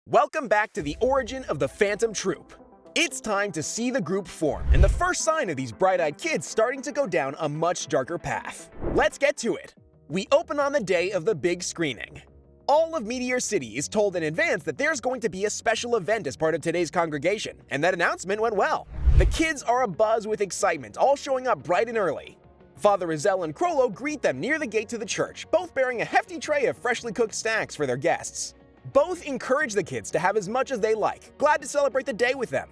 Welcome back to the origin of the Phantom Troupe. It's time to see the group form, and the first sign of these bright-eyed kids starting to go down a much darker path. Let's get to it. We open on the day of the big screening. All of Meteor City is told in advance that there's going to be a special event as part of today's congregation, and that announcement went well. The kids are abuzz with excitement, all showing up bright and early. Father Rizal and Chrollo greet them near the gate to the church, both bearing a hefty tray of freshly cooked snacks for their guests. Both encourage the kids to have as much as they like, glad to celebrate the day with them.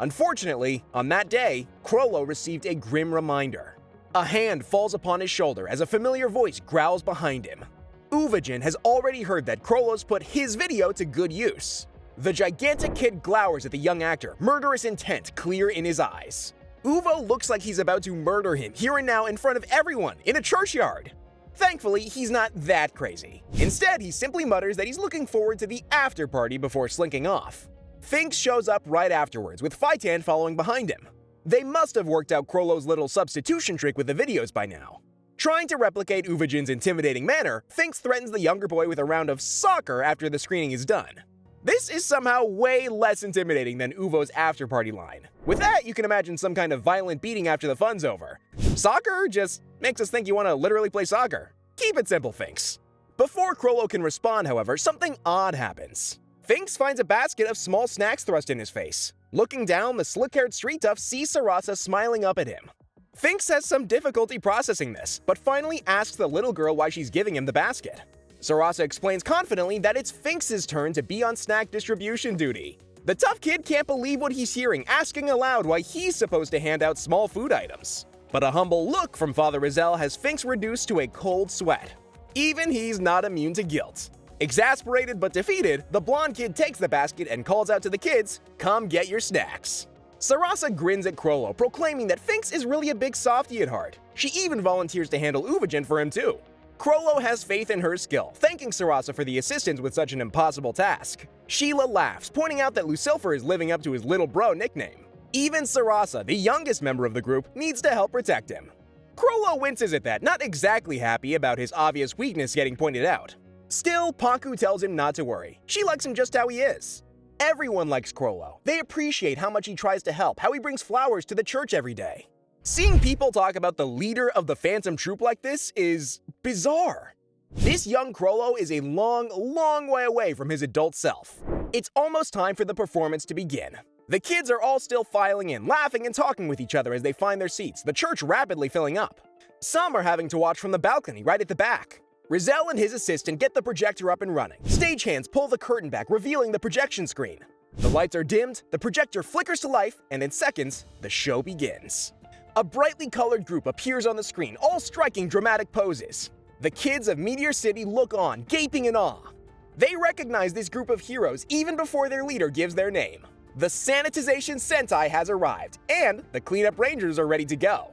Unfortunately, on that day, Chrollo received a grim reminder. A hand falls upon his shoulder as a familiar voice growls behind him. Uvajin has already heard that Chrollo's put his video to good use. The gigantic kid glowers at the young actor, murderous intent clear in his eyes. Uvo looks like he's about to murder him here and now in front of everyone in a churchyard. Thankfully, he's not that crazy. Instead, he simply mutters that he's looking forward to the after party before slinking off. Finks shows up right afterwards, with Phytan following behind him. They must have worked out Chrollo's little substitution trick with the videos by now. Trying to replicate Uvajin's intimidating manner, Finks threatens the younger boy with a round of soccer after the screening is done. This is somehow way less intimidating than Uvo's after-party line. With that, you can imagine some kind of violent beating after the fun's over. Soccer just makes us think you want to literally play soccer. Keep it simple, Finks. Before Chrollo can respond, however, something odd happens. Finks finds a basket of small snacks thrust in his face. Looking down, the slick-haired street tough sees Sarasa smiling up at him. Finks has some difficulty processing this, but finally asks the little girl why she's giving him the basket. Sarasa explains confidently that it's Finks' turn to be on snack distribution duty. The tough kid can't believe what he's hearing, asking aloud why he's supposed to hand out small food items. But a humble look from Father Rizal has Finks reduced to a cold sweat. Even he's not immune to guilt. Exasperated but defeated, the blonde kid takes the basket and calls out to the kids, "Come get your snacks." Sarasa grins at Chrollo, proclaiming that Finks is really a big softie at heart. She even volunteers to handle Uvajin for him too. Chrollo has faith in her skill, thanking Sarasa for the assistance with such an impossible task. Sheila laughs, pointing out that Lucifer is living up to his little bro nickname. Even Sarasa, the youngest member of the group, needs to help protect him. Chrollo winces at that, not exactly happy about his obvious weakness getting pointed out. Still, Paku tells him not to worry. She likes him just how he is. Everyone likes Chrollo. They appreciate how much he tries to help, how he brings flowers to the church every day. Seeing people talk about the leader of the Phantom Troupe like this is bizarre. This young Chrollo is a long way away from his adult self. It's almost time for the performance to begin. The kids are all still filing in, laughing and talking with each other as they find their seats, the church rapidly filling up. Some are having to watch from the balcony right at the back. Rizal and his assistant get the projector up and running. Stagehands pull the curtain back, revealing the projection screen. The lights are dimmed, the projector flickers to life, and in seconds, the show begins. A brightly colored group appears on the screen, all striking dramatic poses. The kids of Meteor City look on, gaping in awe. They recognize this group of heroes even before their leader gives their name. The Sanitization Sentai has arrived, and the Cleanup Rangers are ready to go.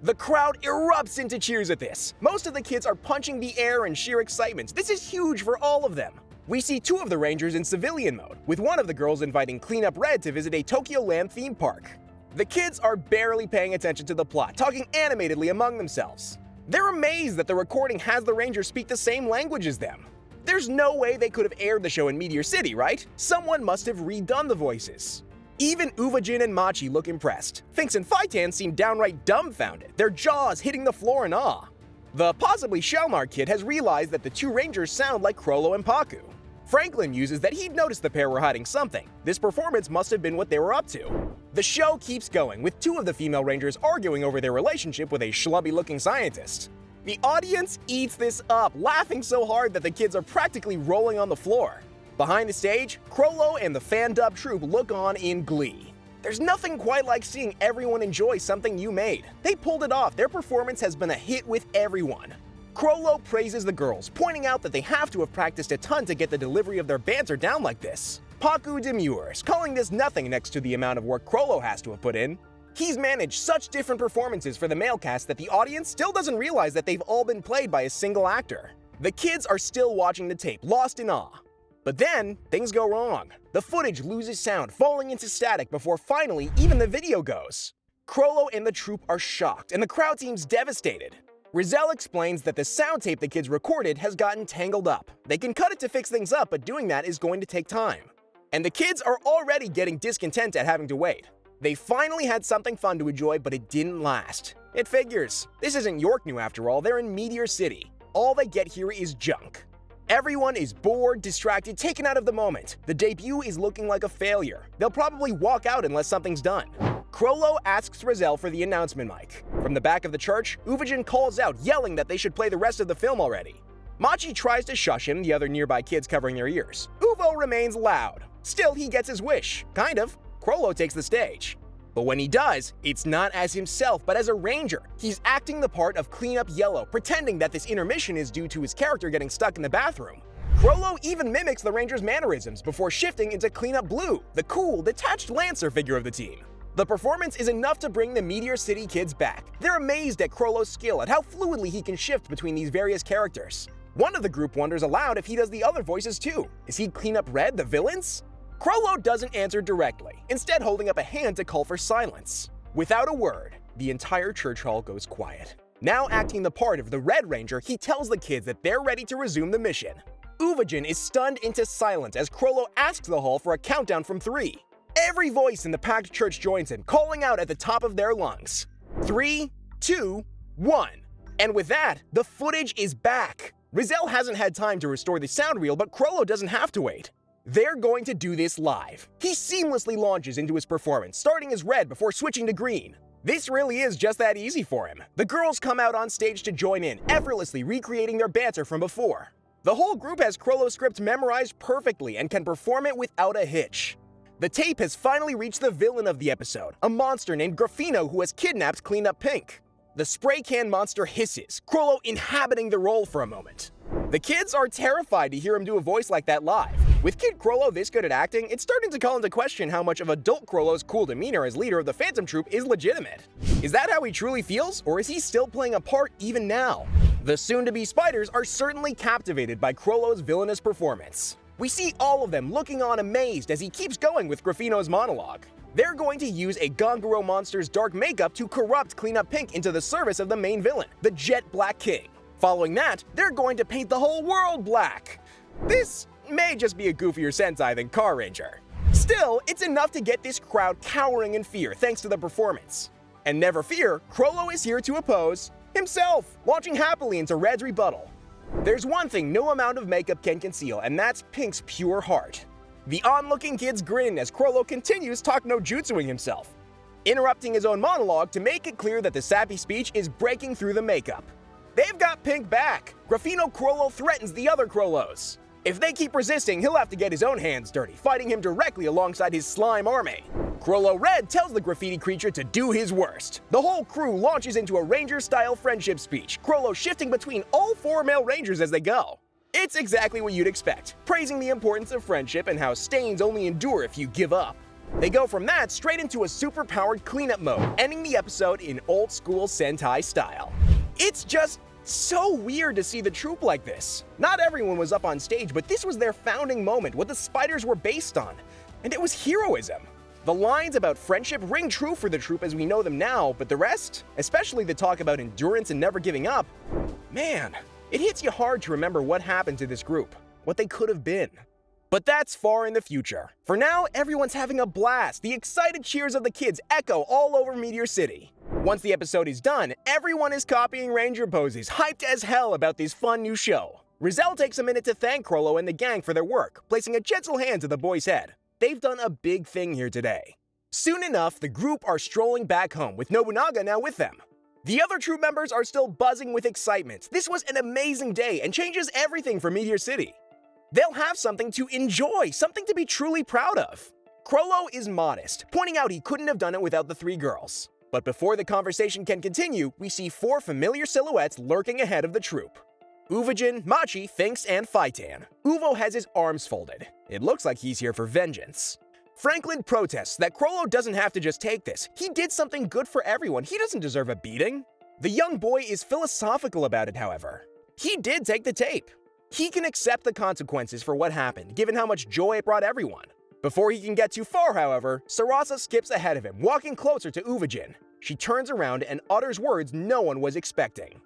The crowd erupts into cheers at this. Most of the kids are punching the air in sheer excitement. This is huge for all of them. We see two of the Rangers in civilian mode, with one of the girls inviting Cleanup Red to visit a Tokyo Land theme park. The kids are barely paying attention to the plot, talking animatedly among themselves. They're amazed that the recording has the Rangers speak the same language as them. There's no way they could have aired the show in Meteor City, right? Someone must have redone the voices. Even Uvajin and Machi look impressed. Finks and Phytan seem downright dumbfounded, their jaws hitting the floor in awe. The possibly Shalmar kid has realized that the two Rangers sound like Chrollo and Paku. Franklin muses that he'd noticed the pair were hiding something. This performance must have been what they were up to. The show keeps going, with two of the female Rangers arguing over their relationship with a schlubby-looking scientist. The audience eats this up, laughing so hard that the kids are practically rolling on the floor. Behind the stage, Chrollo and the fan-dubbed troupe look on in glee. There's nothing quite like seeing everyone enjoy something you made. They pulled it off. Their performance has been a hit with everyone. Chrollo praises the girls, pointing out that they have to have practiced a ton to get the delivery of their banter down like this. Paku demurs, calling this nothing next to the amount of work Chrollo has to have put in. He's managed such different performances for the male cast that the audience still doesn't realize that they've all been played by a single actor. The kids are still watching the tape, lost in awe. But then, things go wrong. The footage loses sound, falling into static before finally even the video goes. Chrollo and the troupe are shocked, and the crowd seems devastated. Rizal explains that the sound tape the kids recorded has gotten tangled up. They can cut it to fix things up, but doing that is going to take time. And the kids are already getting discontent at having to wait. They finally had something fun to enjoy, but it didn't last. It figures. This isn't York New after all, they're in Meteor City. All they get here is junk. Everyone is bored, distracted, taken out of the moment. The debut is looking like a failure. They'll probably walk out unless something's done. Chrollo asks Rizal for the announcement mic. From the back of the church, Uvijin calls out, yelling that they should play the rest of the film already. Machi tries to shush him, the other nearby kids covering their ears. Uvo remains loud. Still, he gets his wish. Kind of. Chrollo takes the stage. But when he does, it's not as himself, but as a ranger. He's acting the part of Cleanup Yellow, pretending that this intermission is due to his character getting stuck in the bathroom. Chrollo even mimics the ranger's mannerisms before shifting into Cleanup Blue, the cool, detached Lancer figure of the team. The performance is enough to bring the Meteor City kids back. They're amazed at Chrollo's skill, at how fluidly he can shift between these various characters. One of the group wonders aloud if he does the other voices too. Is he Cleanup Red, the villains? Chrollo doesn't answer directly, instead holding up a hand to call for silence. Without a word, the entire church hall goes quiet. Now acting the part of the Red Ranger, he tells the kids that they're ready to resume the mission. Uvijin is stunned into silence as Chrollo asks the hall for a countdown from 3. Every voice in the packed church joins him, calling out at the top of their lungs. 3, 2, 1. And with that, the footage is back. Rizal hasn't had time to restore the sound reel, but Chrollo doesn't have to wait. They're going to do this live. He seamlessly launches into his performance, starting as red before switching to green. This really is just that easy for him. The girls come out on stage to join in, effortlessly recreating their banter from before. The whole group has Chrollo's script memorized perfectly and can perform it without a hitch. The tape has finally reached the villain of the episode, a monster named Grafino who has kidnapped Cleanup Pink. The spray can monster hisses, Chrollo inhabiting the role for a moment. The kids are terrified to hear him do a voice like that live. With Kid Chrollo this good at acting, it's starting to call into question how much of adult Chrollo's cool demeanor as leader of the Phantom Troupe is legitimate. Is that how he truly feels, or is he still playing a part even now? The soon-to-be Spiders are certainly captivated by Chrollo's villainous performance. We see all of them looking on amazed as he keeps going with Grafino's monologue. They're going to use a Gongoro monster's dark makeup to corrupt Cleanup Pink into the service of the main villain, the Jet Black King. Following that, they're going to paint the whole world black. This may just be a goofier Sentai than Car Ranger. Still, it's enough to get this crowd cowering in fear thanks to the performance. And never fear, Chrollo is here to oppose himself, launching happily into Red's rebuttal. There's one thing no amount of makeup can conceal, and that's Pink's pure heart. The onlooking kids grin as Chrollo continues talk no jutsuing himself, interrupting his own monologue to make it clear that the sappy speech is breaking through the makeup. They've got Pink back. Grafino Chrollo threatens the other Chrollos. If they keep resisting, he'll have to get his own hands dirty, fighting him directly alongside his slime army. Chrollo Red tells the graffiti creature to do his worst. The whole crew launches into a Ranger-style friendship speech, Chrollo shifting between all 4 male Rangers as they go. It's exactly what you'd expect, praising the importance of friendship and how stains only endure if you give up. They go from that straight into a super-powered cleanup mode, ending the episode in old-school Sentai style. It's just so weird to see the troupe like this. Not everyone was up on stage, but this was their founding moment, what the Spiders were based on. And it was heroism. The lines about friendship ring true for the troupe as we know them now, but the rest, especially the talk about endurance and never giving up, man, it hits you hard to remember what happened to this group, what they could have been. But that's far in the future. For now, everyone's having a blast. The excited cheers of the kids echo all over Meteor City. Once the episode is done, everyone is copying Ranger poses, hyped as hell about this fun new show. Rizal takes a minute to thank Chrollo and the gang for their work, placing a gentle hand to the boy's head. They've done a big thing here today. Soon enough, the group are strolling back home with Nobunaga now with them. The other troupe members are still buzzing with excitement. This was an amazing day and changes everything for Meteor City. They'll have something to enjoy, something to be truly proud of. Chrollo is modest, pointing out he couldn't have done it without the 3 girls. But before the conversation can continue, we see 4 familiar silhouettes lurking ahead of the troupe. Uvijin, Machi, Finks, and Phytan. Uvo has his arms folded. It looks like he's here for vengeance. Franklin protests that Chrollo doesn't have to just take this. He did something good for everyone. He doesn't deserve a beating. The young boy is philosophical about it, however. He did take the tape. He can accept the consequences for what happened, given how much joy it brought everyone. Before he can get too far, however, Sarasa skips ahead of him, walking closer to Uvijin. She turns around and utters words no one was expecting.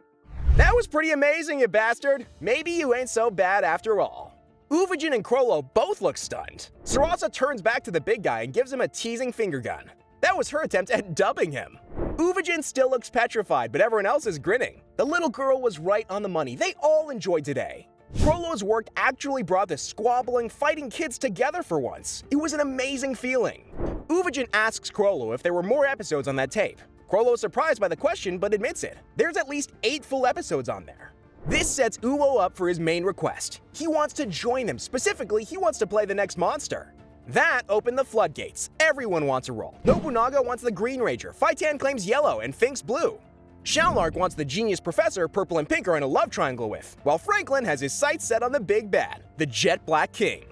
"That was pretty amazing, you bastard. Maybe you ain't so bad after all." Uvajin and Chrollo both look stunned. Sarasa turns back to the big guy and gives him a teasing finger gun. That was her attempt at dubbing him. Uvajin still looks petrified, but everyone else is grinning. The little girl was right on the money. They all enjoyed today. Chrollo's work actually brought the squabbling, fighting kids together for once. It was an amazing feeling. Uvajin asks Chrollo if there were more episodes on that tape. Chrollo is surprised by the question, but admits it. There's at least 8 full episodes on there. This sets Uwo up for his main request. He wants to join them. Specifically, he wants to play the next monster. That opened the floodgates. Everyone wants a role. Nobunaga wants the Green Ranger, Faitan claims yellow, and Finks blue. Shalnark wants the genius professor Purple and Pink are in a love triangle with, while Franklin has his sights set on the big bad, the Jet Black King.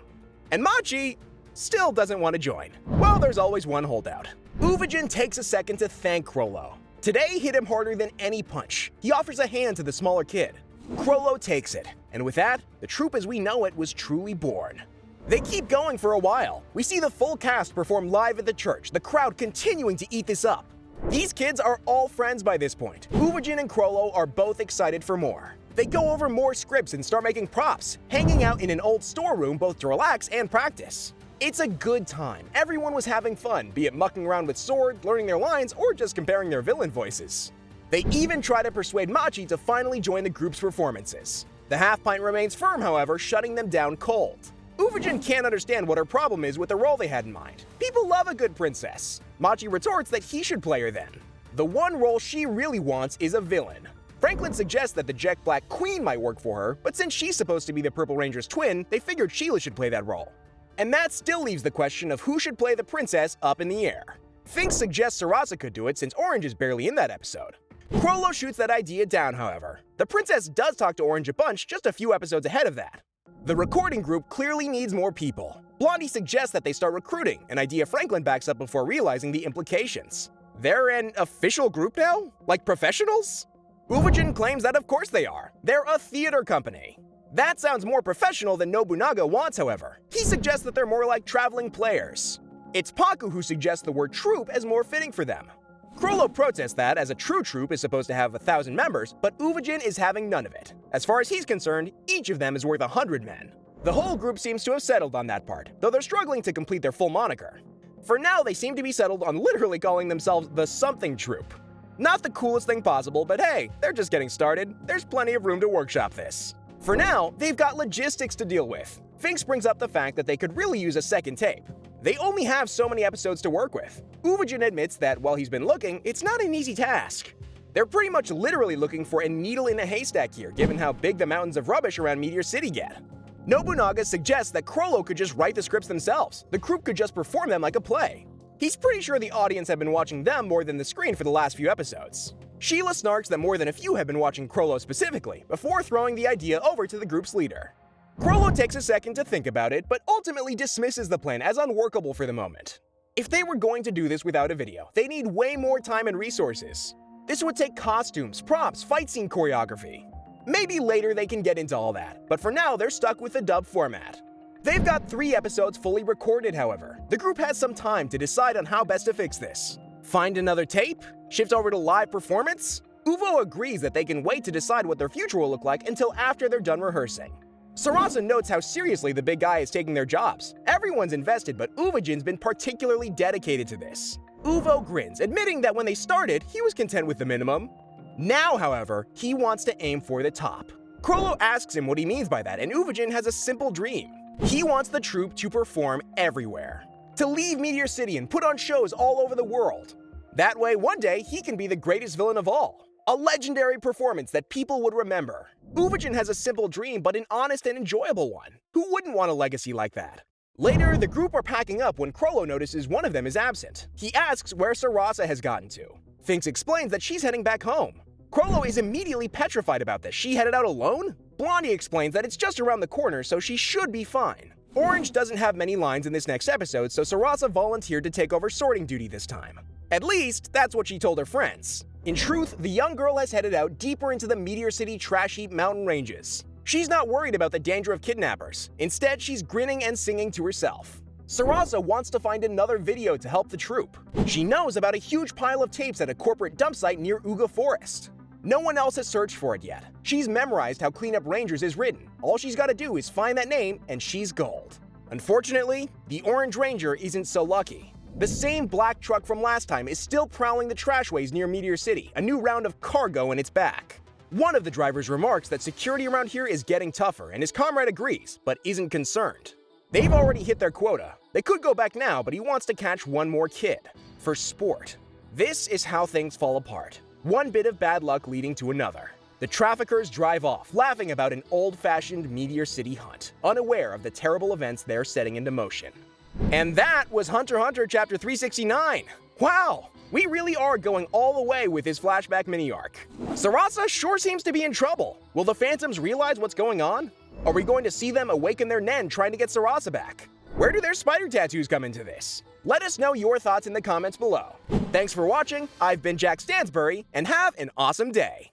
And Machi still doesn't want to join. Well, there's always one holdout. Uvajin takes a second to thank Chrollo. Today hit him harder than any punch. He offers a hand to the smaller kid. Chrollo takes it, and with that, the troupe as we know it was truly born. They keep going for a while. We see the full cast perform live at the church, the crowd continuing to eat this up. These kids are all friends by this point. Uvajin and Chrollo are both excited for more. They go over more scripts and start making props, hanging out in an old storeroom both to relax and practice. It's a good time. Everyone was having fun, be it mucking around with sword, learning their lines, or just comparing their villain voices. They even try to persuade Machi to finally join the group's performances. The half-pint remains firm, however, shutting them down cold. Uvajin can't understand what her problem is with the role they had in mind. People love a good princess. Machi retorts that he should play her then. The one role she really wants is a villain. Franklin suggests that the Jet Black Queen might work for her, but since she's supposed to be the Purple Ranger's twin, they figured Sheila should play that role. And that still leaves the question of who should play the princess up in the air. Finks suggests Sarasa could do it since Orange is barely in that episode. Chrollo shoots that idea down, however. The princess does talk to Orange a bunch just a few episodes ahead of that. The recording group clearly needs more people. Blondie suggests that they start recruiting, an idea Franklin backs up before realizing the implications. They're an official group now? Like professionals? Uvajin claims that of course they are. They're a theater company. That sounds more professional than Nobunaga wants, however. He suggests that they're more like traveling players. It's Paku who suggests the word troupe as more fitting for them. Chrollo protests that, as a true troupe is supposed to have 1,000 members, but Uvajin is having none of it. As far as he's concerned, each of them is worth 100 men. The whole group seems to have settled on that part, though they're struggling to complete their full moniker. For now, they seem to be settled on literally calling themselves the Something Troupe. Not the coolest thing possible, but hey, they're just getting started. There's plenty of room to workshop this. For now, they've got logistics to deal with. Finks brings up the fact that they could really use a second tape. They only have so many episodes to work with. Uvajin admits that while he's been looking, it's not an easy task. They're pretty much literally looking for a needle in a haystack here, given how big the mountains of rubbish around Meteor City get. Nobunaga suggests that Chrollo could just write the scripts themselves. The group could just perform them like a play. He's pretty sure the audience have been watching them more than the screen for the last few episodes. Sheila snarks that more than a few have been watching Chrollo specifically, before throwing the idea over to the group's leader. Chrollo takes a second to think about it, but ultimately dismisses the plan as unworkable for the moment. If they were going to do this without a video, they need way more time and resources. This would take costumes, props, fight scene choreography. Maybe later they can get into all that, but for now they're stuck with the dub format. They've got 3 episodes fully recorded, however. The group has some time to decide on how best to fix this. Find another tape? Shift over to live performance? Uvo agrees that they can wait to decide what their future will look like until after they're done rehearsing. Sarasa notes how seriously the big guy is taking their jobs. Everyone's invested, but Uvajin's been particularly dedicated to this. Uvo grins, admitting that when they started, he was content with the minimum. Now, however, he wants to aim for the top. Chrollo asks him what he means by that, and Uvajin has a simple dream. He wants the troupe to perform everywhere. To leave Meteor City and put on shows all over the world. That way, one day, he can be the greatest villain of all. A legendary performance that people would remember. Uvajin has a simple dream, but an honest and enjoyable one. Who wouldn't want a legacy like that? Later, the group are packing up when Chrollo notices one of them is absent. He asks where Sarasa has gotten to. Finks explains that she's heading back home. Chrollo is immediately petrified about this. She headed out alone? Blondie explains that it's just around the corner, so she should be fine. Orange doesn't have many lines in this next episode, so Sarasa volunteered to take over sorting duty this time. At least, that's what she told her friends. In truth, the young girl has headed out deeper into the Meteor City trash heap mountain ranges. She's not worried about the danger of kidnappers. Instead, she's grinning and singing to herself. Sarasa wants to find another video to help the troupe. She knows about a huge pile of tapes at a corporate dump site near Uga Forest. No one else has searched for it yet. She's memorized how Cleanup Rangers is written. All she's gotta do is find that name, and she's gold. Unfortunately, the Orange Ranger isn't so lucky. The same black truck from last time is still prowling the trashways near Meteor City, a new round of cargo in its back. One of the drivers remarks that security around here is getting tougher, and his comrade agrees, but isn't concerned. They've already hit their quota. They could go back now, but he wants to catch one more kid. For sport. This is how things fall apart. One bit of bad luck leading to another. The traffickers drive off, laughing about an old-fashioned Meteor City hunt, unaware of the terrible events they're setting into motion. And that was Hunter x Hunter Chapter 369! Wow! We really are going all the way with his flashback mini-arc. Sarasa sure seems to be in trouble. Will the Phantoms realize what's going on? Are we going to see them awaken their Nen trying to get Sarasa back? Where do their spider tattoos come into this? Let us know your thoughts in the comments below. Thanks for watching, I've been Jack Stansbury, and have an awesome day!